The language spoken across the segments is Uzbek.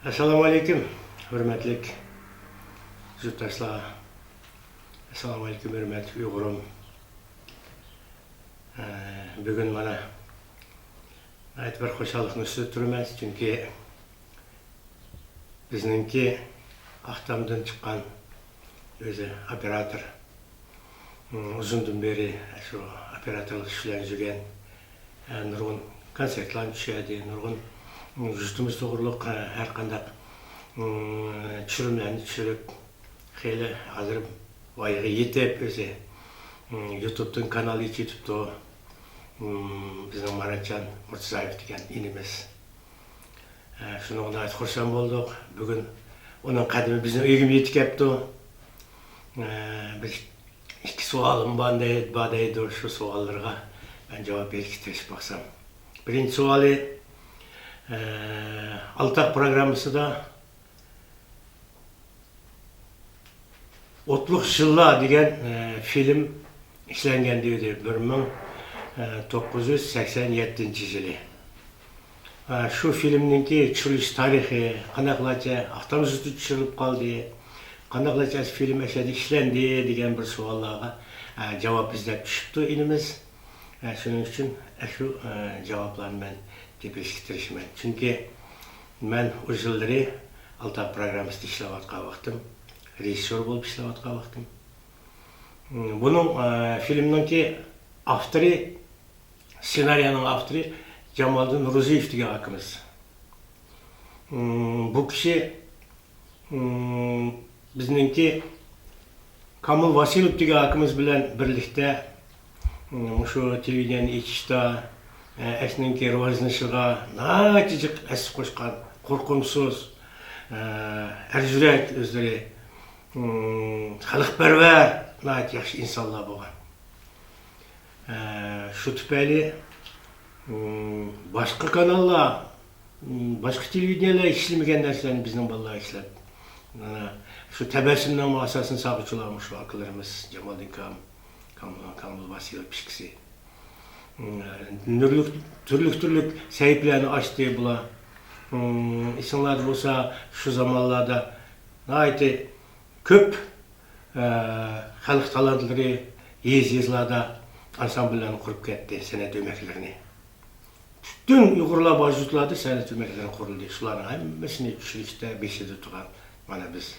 Assalamu alaikum, hürmetlik yurttaşlar. Assalamu alaikum, hürmet Uygurum. Bugün bana ait bir hoşalıkını sürdürmez çünkü bizninki Ahtam'dan çıkan özü operator. Uzundan beri şu operatörlük işlerini жүрген nurgun konsertler düşedi, nurgun Justumuz doğruluk her kandak çürümlerini çürüp hele hazır vayığı yetip özü YouTube'dan kanalı YouTube'da bizim Maratcan Murtazayev degen inimiz. Şunu ona ait kursan bulduk. Bugün onun kadimi bizim öygüm yetip kepti. Bir iki sualım badaydı şu suallarga ben cevap verip tırışıp baksam. Birinci sualı Altak programısı da Otluk Şılla degen film işlengen deydi 1987 yılı. Şu filmninki çürüş tarihi, qanaqlaça avtomobüsü düşürüp kaldı, qanaqlaça film eşedi işlendi degen bir suallarga cevap izlep düşüptü inimiz. Şunun için şu cevaplarını ben tepiştirişmen. Çünkü ben o yılları Altak programısı işlep atkan vaktim, rejissör bolup işlep atkan vaktim. Bunun filmninki avtori, senaryanın avtori Jamaldin Nuruziyev degen akımız. Bu kişi bizninki Kamil Vasilov degen akımız bilen birlikte şu televizyon içişte esninki rivojlanışıga naçıcık es koşkan, korkumsuz, erjürek özleri, halkperver, naçı yaxşı insanlar bolgan. Şu tüpeli başka kanallar, başka televizyonerler işlemegen narsalarni bizning bolalar işlep. Şu tebessümnoma asasını sağıçılarmış şu akıllarımız Jamaldin Kamil Vasilov pişkisi. Türlük sahiplerini açtı bula. İnsanlar olsa şu zamanlarda naiti köp halk talantları yazılarda ansambullarını kurup gitti senet ömeklerini. Bütün Uygurlar başutladı senet ömeklerini kuruldu. Şuların hemmesini düşürüşte beşede tutan bana biz.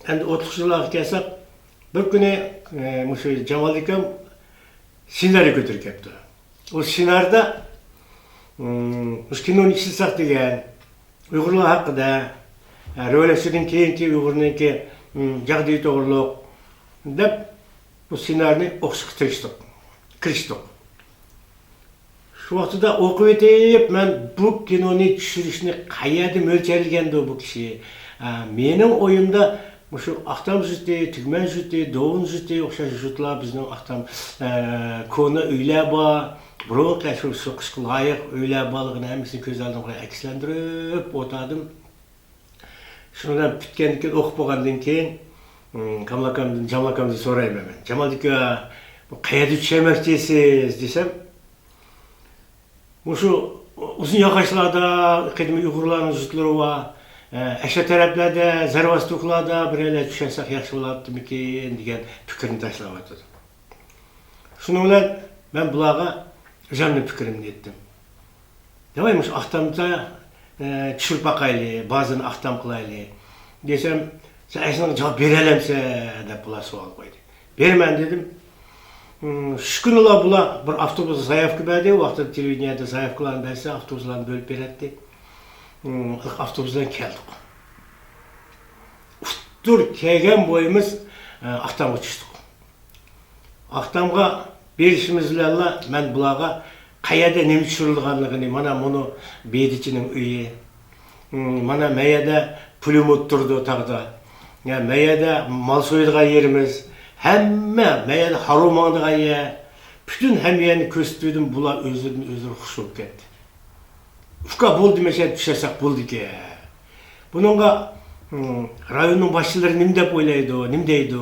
Endi 30 yıllık kelsek bir günü Jamaldin senaryo götürüp kepti. O senaryoda kinoni işlesek degen Uygurlar hakkında revolüsiyondan keyinki Uygurlarninki jagdayı toğruluk dep bu senaryonu okusup kiriştik. Şu vaqtida okup etip men bu kinoni düşürüşünü qayerda mölçerlgende bu kişi. Mening oyumda şu Ahtam jüti, Tügmen jüti, Doğun jüti okşaş jutlar bizning Ahtam konu öyle ba, bırak şu soqışqa layık öyle balığını hemsini göz aldımga akslendirip otadım. Şundan bitkenlikten okup bolgandan keyin Jamal akamdan sorayım hemen. Jamal aka, bu qayerda düşemekçisiz desem, şu uzun yağaçlarda kedimi Uygurlarning jutları var. Eşe taraflarda, Zarvastuklarda bireyler düşersek yaxşı bolardymikin degen fikrini taşlap atdı. Şunu bilen ben bularga özümdün fikrimni ettim. Demaymış Ahtamda düşürüp bakaylı, bazını Ahtam kılaylı desem, sen eşine cevap berelemse dep bular sual koydu. Bermen dedim. Şu gün bular bir avtobus zayıf berdi, o vaqtda televizyonda zayıflarını berse avtobuslarını bölüp beretdi. Avtobusdan keldik. Dur kelgen boyumuz Ahtamga düştük. Ahtamga berişimiz bilen men bularga qayerda neme düşürülganligini, mana bunu Bediçinin üyü, mana meyede pulemot turdu tağda, meyede mal soyulgan yerimiz, hemme meyede harumandıgan yer, bütün hemmeyeni köstürdüm bular özünü huş bolup ketdi. Ufka boldu mesela düşersek boldu ki. Bununla rayonun başçıları nim dep oylaydı, nim deydi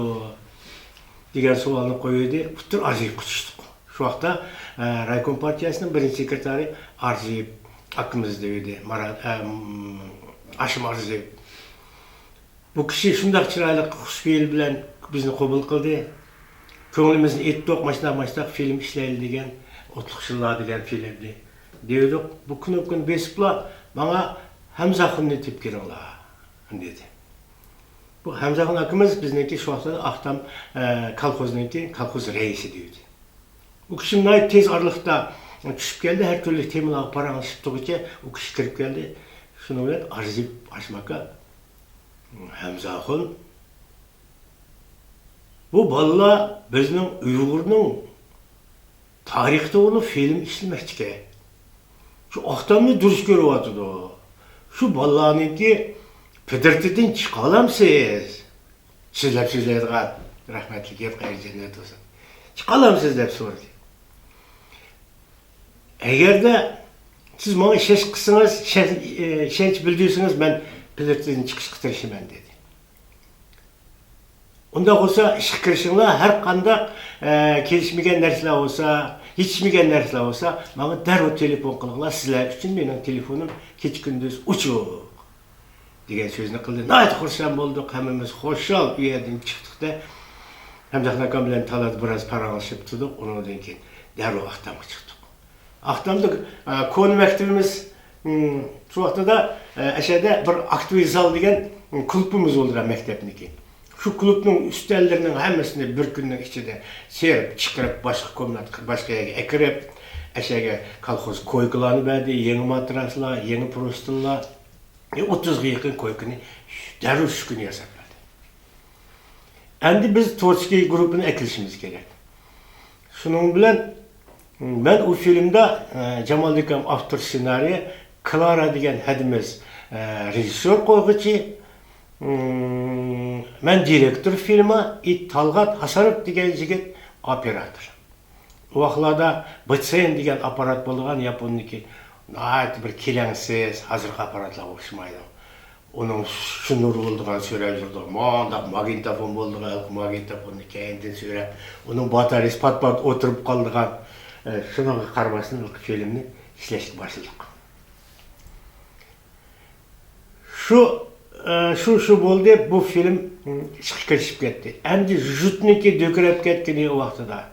degen sualını koyuydu. Bütün Arjiyip kutuştuk. Şu vakta Raykom Partiyasının birinci sekreteri Arjiyip akımız deydi, Aşım Arız deydi. Bu kişi şundaq çıraylı xushfe'l bilen bizni qabul qildi. Ko'nglimizni etdi, maşnaq film işleyli degan, Otluqçılar degan filmdi. Deydik, bu kun besipla bana Hamzaxunni tip kiringlar dedi. Bu Hamzaxun akımız bizniki şu vaqtda Aqtam kolxoz reisi deydi. Bu kişi nayt tez arlıqda tushib keldi, her türlü temalarga paranglashib turguncha u kishi kirib keldi. Shuni bilan Arzib Ashmaka Hamzaxun bu balla bizning Uyg'urning tarixda onu film işlemekçi. Şu Aqtamni duruş görüyordu o. Şu ballarınki Pedertiden çıkalamsız. Sizler sizlerden rahmetli yer kayır cennet olsun. Çıkalamsız dep sordu. Eğer de siz bana şeş kısınız, şenç bildirsiniz, ben Pedertiden çıkış kıtırışım dedi. Onda olsa iş kirişinler her kanda gelişmegen narsalar olsa, yetişmegen narsalar olsa, bana derhal telefon kılınlar. Sizler için benim telefonum hiç gündüz uçuk degan sözünü kıldı. Nayt xursand olduk, hemimiz hoşal uyerden çıktık da Hamzaxun akam bilen talada biraz paranlaşıp tuttuk. Ondan keyin derhal Aqtamga çıktık. Aqtamda konu mektebimiz şu vaqtda aşağıda bir aktiv zal degan klubumuz oldu mektepniki. Şu klubun üstellerinin hemesini bir günün içinde serip çıkarıp başka yere ekirip aşağıya kolxoz koygularını verdi, yeni matraslar, yeni prostillar, 30'ga yakın koykunu derhal şu günü yasap verdi. Endi biz Torski grubunu ekilişimiz gerek. Şunun bilen ben o filmde Cemal Dikam avtor senaryo, Clara degan hadimiz rejissör koygucu, ben direktör filma, Talgat Hasanov degan jigit operator. O vaqtlarda BCN degan aparat bo'lgan Yaponniki. Nayt bir kelangsiz, hazırki aparatlar o'xshamaydi. Onun şunur bo'ldigan so'rab yurdi. Manda magnitofon bo'ldigan, magnitofonni keyindan so'rab, onun bataryasi pat-pat o'tirib qoldigan. Şunga qaramasdan filmni ishlashga boshladik. Şu bo'ldi, bu film ishga kirishib ketdi. Endi jutniki do'kirab ketgan o vaqtida.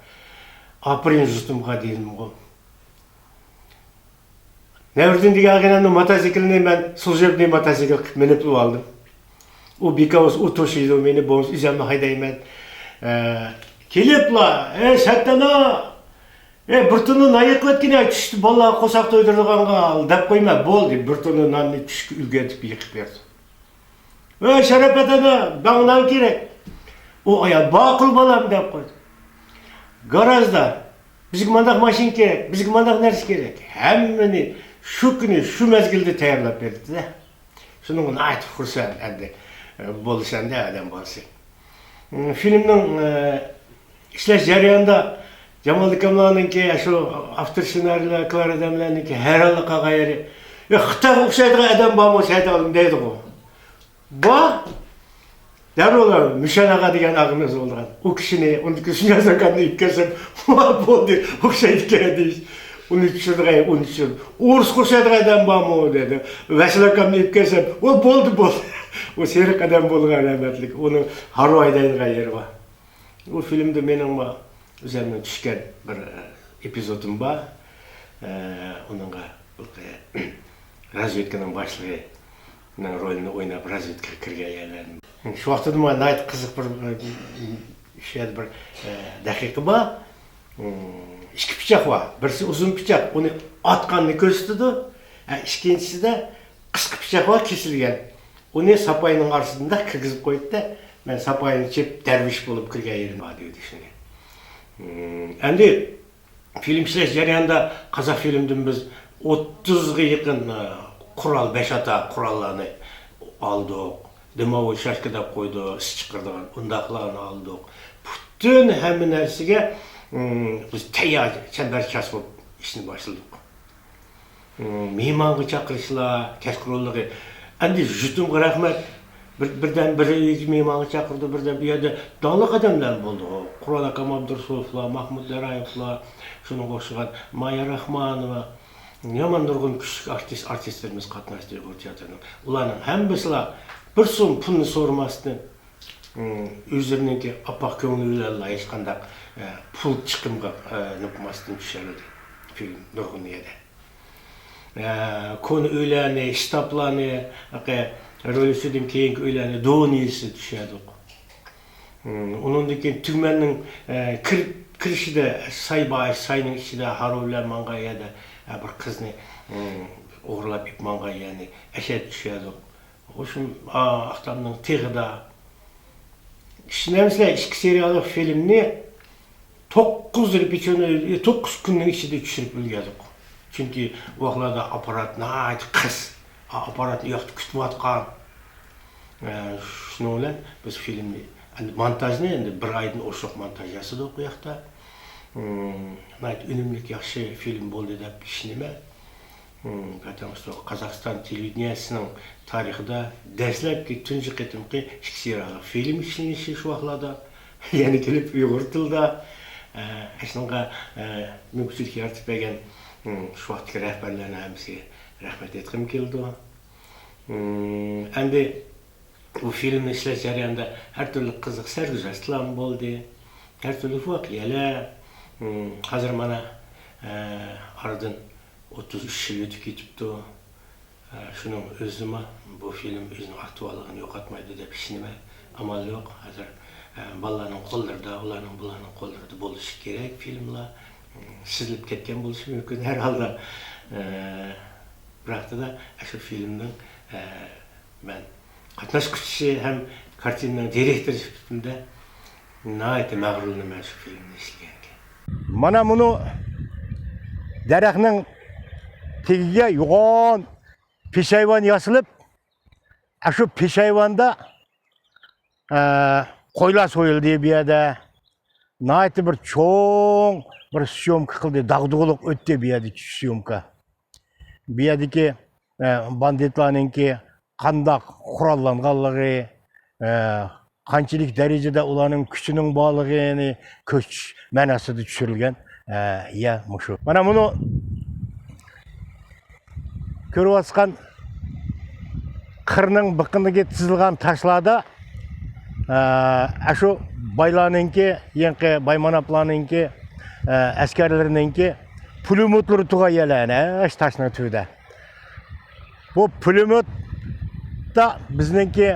Aprin jutumga deydim o. Nevrden deganın mototsiklini ben служебный mototsikl minib aldım. O because o toşuydu meni boz üzerime haydayman. Kelipla, sattana. Bir tonu nayık ötkene düştü, balla qo'saq to'ydirganga al deb qo'yma, bo'ldi. Bir tonu nonni tushga ulgatib yiqib berdi. Sharafat ana, bana kerak. O ayol baqul bolam deb qo'ydi. Garajda bizga mandaq mashin kerak, bizga mandaq narsa kerak. Hammani şu günü, şu mezgilde tayyorlab berdi-da. Şunun aytib xursand endi bo'lishanda adam bo'lsa. Filmning ishlash jarayonida Cemal Dikamlarninki, şu avtor senaryolar, Clara adamlarninki her halqa gayri. Xitoyga o'xshaydigan adam bormi, saydolim deydi o. Bu daryolar Müşanaga degan ağımız olgan. O kishini, onu kishini yazarkanni ipkesem, bo'ldi, o'xshaydi kerak deyish. Onu tushirdigan, onu tushirdi. O'rs qo'shadigan adam bormi dedi. Vaslakamni ipkesem, o bo'ldi. O seriq adam bo'lgan rahmatlik. Onu Haroydaydigan yeri bor. O filmde mening üzerine düşken bir epizodum var. Onunla razvedkanın başlığının rolünü oynayıp razvedka kirgen yerlerim. Şu vaqtda bana nayt qiziq bir dakika var. İki pichaq var. Birisi uzun pichaq, onu atqanını ko'rsatdi. İkincisi de qisqa pichaq var, kesilgan. Onu sapayının arasında kirgizib qo'ydi da, men sapayını chep dervish bo'lib kirgan yerim bor deb düşünüyorum. Endi film ishlash jarayonida Qozaq filmdan biz 30'ga yaqin qural, 5 ata qurallarni oldik. Dimovoy shashkada qo'ydik, chiqirdigan undaqlarni oldik. Butun hamma narsaga biz tayyor chambarchas bo'lib ishni boshladik. Mehmonga chaqirishlar, tashkilotlarga endi jutumga rahmat. Birden biri mehmonga chaqirdi, birden bu yerda dongli odamlar bo'ldi. Qurol akam Abdursulovlar, Mahmud Larayevlar, shunga o'xshagan Maya Rahmanova, Yaman nurgun küçük artistlerimiz katnaştı bu tiyatronun. Ulanın hemmesiler bir son pulunu sormasını üzerindeki apak köngüllerle hiç kandak pul çıkımga nukmasını düşerdi film nurgun yedi. Konu öyleni, ştaplarını, rölüsüdün keyinki öyleni doğun iyisi düşerdi. Onundaki tümennin kirişi de sayının içinde harovlar mangaya da bir kızını uğurlap ip mangaya yani eşet düşerdi. Oşun aktamның tığda işlemesler iki seriyalık filmni 9 repetisyonu 9 günün içinde düşürüp ülgedik. Çünkü o vaxtlarda aparat nəhayət qıs, aparat yoxdu kütüb atqan. Şunu olan biz filmni montajını endi bir aydan oşuq montaj yasadık bu yoqda. Nəhayət önümlük yaxşı film boldu deb düşünüme. Қазақстан телевидениесінің тарихында дәсләпке түнжі кетімкі шексералы фильм ішініші шуақлада, яны келіп ұйғыр тілда, әшінға мүмкіншілік артып бәген шуақтық рәхбәрлеріне әмісі рәхмет еткім келді. Әнді bu filmni işləş jarayanda hər türlü qızıq sərgüzəştlər болды, hər türlü vaqiyalar. Hazır mana aradan 33 yıl ötüp ketipti. Şunun özüme bu film özünün aktuallığını yo'qotmaydi deb düşünüme. Amal yok. Hazır balalarning qo'llarida, bularning qo'llarida bo'lishi kerak filmlar. Sizilib ketgan bo'lishi mumkin her holda. Biroq da shu filmning men qatnashquchi ham kartinaning direktori sifatida nihoyat mag'rurman shu filmni ishlaganga. Mana buni daraxtning tegiga yo'g'on peshayvon yasilib, shu peshayvonda qo'ylar so'yildi bu yerda. Nihoyat bir cho'ng bir syomka qildi, dag'dug'liq o'tdi bu yerdagi syomka. Bu yerdagi banditlarninki qandaq qurollanganligi, qanchalik darajada ularning kuchining borligini kuch ma'nosida tushirilgan ya mushu. Mana buni ko'rayotgan qirning biqiniga chizilgan tashlarda shu baylarninki, yangi baymanaplarninki, askarlarninki pulemyotlari tug'ayalana shu tashning tubida. Bu pulemyot da bizningki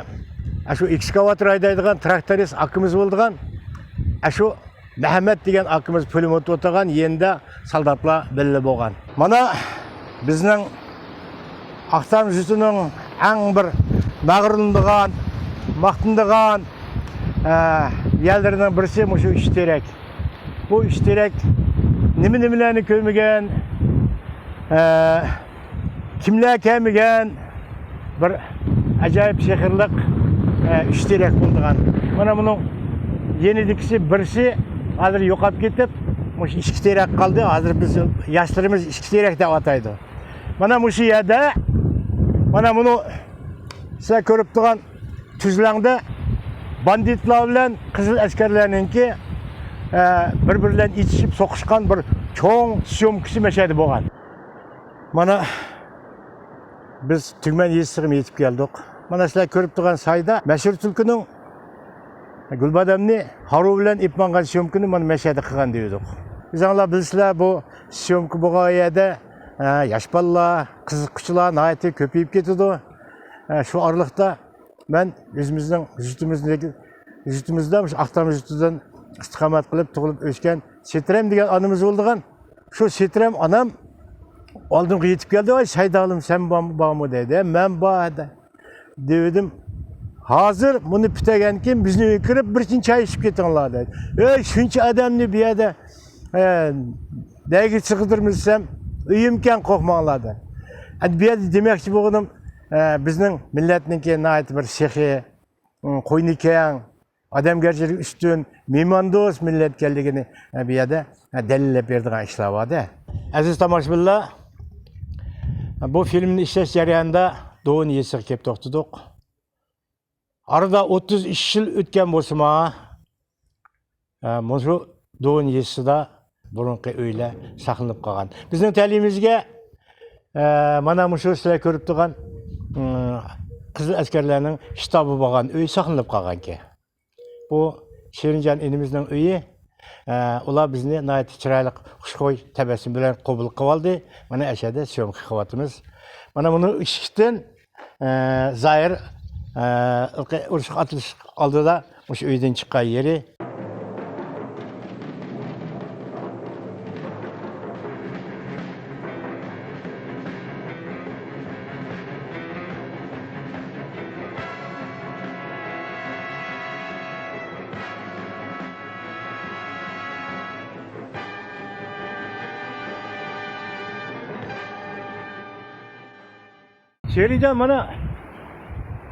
shu ekskavator haydaydigan traktorist akimiz bo'lgan, shu Mehmet degan akimiz pulemyot o'tirgan, yenda soldatlar belli bo'lgan. Mana bizning Aqtam jütünün eng bir mag'rurlanadigan, maqtanadigan yerlerinden birisi şu iştirek. Bu iştirek nimalarni ko'rmagan, kimlar kelmagan bir ajoyib sehrlik iştirek bo'lgan. Mana buning yenidikisi birisi hozir yo'qolib ketib, shu ishtirek qoldi. Hozir biz yoshlarimiz ishtirek deb ataydi. Mana shu yerda mana bunu size görüp duran tüzlende banditlar bilen kızıl askerlerinki birbirlerine içişip sokuşkan bir çoğun syomkisi meşedi boğan. Mana biz Tügmen yesiğime yetip geldik. Mana size görüp duran sayda meşhur Türkünün Gülbademni haru bilen ipmangan syomkini mana meşedi kıgan diyorduk. Biz anlar bilsizler bu syomki boğan yerde yaş balla, kızıkçılar nahayeti köpeyip getidi. Şu aralıkta ben yüzümüzde Aqtam yüzütüden istikamet kılıp tuğulup öşken Setrem degan anımız oldugan. Şu Setrem anam aldığımda yetip geldi. Ay Saydalım sen bağ mı dedi. Ben bağ dedi. Dedim. Hazır bunu bitegen kim bizni öykürüp bir için çay içip getinler dedi. Şunca adamını bir yerde dergi çıkıdırmışsam uyumken korkmağlardı. Bir yerde demekçi boğdum, bizning milletninki nəhayət bir şexi, qoynikan, adamgerçilik üstün, mehmando'st millet kelligini bir yerde delillep berdigan ishlar borda. Aziz tomoshabinlar, bu filmni ishlash jarayonida Doğun Yesiq kelib to'xtadik. Arada 33 yil o'tgan bo'lsa-mu, shu Doğun Yesiqda burunqi uylar saqlanib qolgan. Bizning ta'limimizga Mana muşu sizler көріп тұрған қызыл әскерлерінің штабы болған үй сақынып қалған ке. Бұл Шеринжан ініміздің үйі. Ular bizni nayet çıraylık hoşkoy tebessüm bilen qabul kıvaldı. Mana aşağıda sömkü kıvatımız. Mana bunu ışıktan zahir uruşuk atılış aldı da şu öyden çıkan yeri. Şeriden mana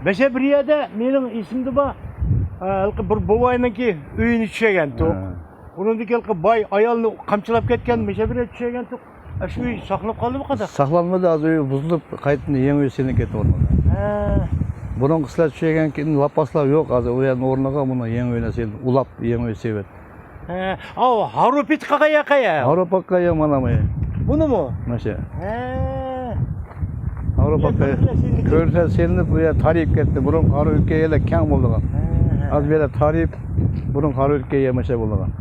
beşe bir yerde benim isimde var. Bir babayınınki öyünü düşegen tok. Onundaki bay ayalını kamçılap ketken beşe bir yerde düşegen tok. Şu üy saklanıp kaldı mı kadar? Saklanmadı, az öyle buzulup kayıtında yeni öyle senin ketip ormada. Bunun kıslar düşegen ki lapaslar yok, az öyle ornaga bunu yeni öyle sen ulap yeni öyle sevet. Harupit kakaya kaya. Avrupa kaya manamaya. Bunu mu? Nasıl? Avrupa kaya. Körse seninle buraya tarih gitti. Bunun karı ülkeye de kan bulduğun. Az böyle tarih bunun karı ülkeye meşe bulduğun.